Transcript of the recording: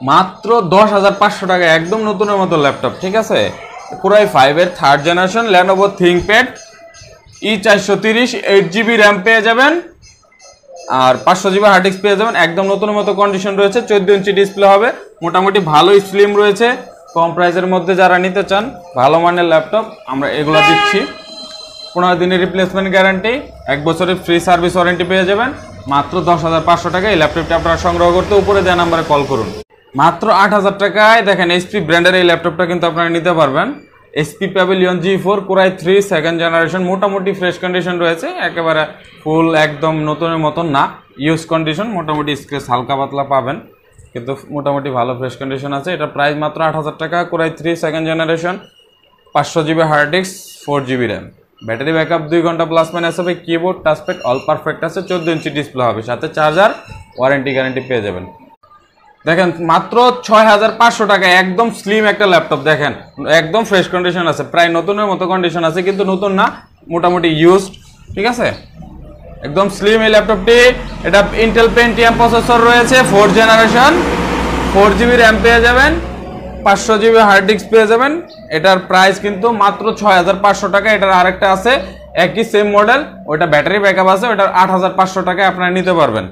মাত্র 10,500 টাকা একদম নতুনের মতো ল্যাপটপ, ঠিক আছে। কোরাই 5 এর 3rd generation Lenovo ThinkPad E430 8GB RAM পেয়ে যাবেন, আর 500GB হার্ড ডিস্ক পেয়ে যাবেন। একদম নতুনের মতো কন্ডিশন রয়েছে, 14 ইঞ্চি ডিসপ্লে হবে, মোটামুটি ভালো স্লিম রয়েছে। কম প্রাইসের মধ্যে যারা নিতে চান ভালো মানের ল্যাপটপ আমরা এগুলো দিচ্ছি। 15 দিনের রিপ্লেসমেন্ট গ্যারান্টি, 1 বছরের ফ্রি সার্ভিস ওয়ারেন্টি পেয়ে যাবেন। মাত্র 10,500 টাকা এই ল্যাপটপটি আপনারা সংগ্রহ করতে উপরে দেওয়া নাম্বারে কল করুন। মাত্র 8,000 টাকায় দেখেন এইচপি ব্র্যান্ডের এই ল্যাপটপটা কিন্তু আপনারা নিতে পারবেন। HP pavilion G4 core i 3 2nd generation, মোটামুটি ফ্রেশ কন্ডিশন রয়েছে, একেবারে ফুল একদম নতুনের মতন না, ইউজ কন্ডিশন, মোটামুটি স্ক্র্যাচ হালকা পাতলা পাবেন, কিন্তু মোটামুটি ভালো ফ্রেশ কন্ডিশন আছে। এটা প্রাইস মাত্র 8,000 টাকা। Core i 3 2nd generation, 500GB hard disk, 4GB RAM, battery backup 2 ঘন্টা প্লাস মাইনাস হবে, কিবোর্ড টাচপ্যাড অল পারফেক্ট আছে, 14 ইঞ্চি ডিসপ্লে হবে, সাথে চার্জার, ওয়ারেন্টি গ্যারান্টি পেয়ে যাবেন। দেখেন মাত্র 6,500 টাকা একদম স্লিম একটা ল্যাপটপ, দেখেন একদম ফ্রেশ কন্ডিশন আছে, প্রায় নতুনের মতো কন্ডিশন আছে, কিন্তু নতুন না, মোটামুটি ইউজড, ঠিক আছে। একদম স্লিম এই ল্যাপটপটি। এটা ইন্টেল পেন্টিয়াম প্রসেসর রয়েছে, 4th জেনারেশন, 4GB র্যাম পেয়ে যাবেন, 500GB হার্ড ডিস্ক পেয়ে যাবেন। এটার প্রাইস কিন্তু মাত্র 6,500 টাকা। এটার আরেকটা আছে একই সেম মডেল, ওটা ব্যাটারি ব্যাকআপ আছে, ওটার 8,500 টাকায় আপনারা নিতে পারবেন।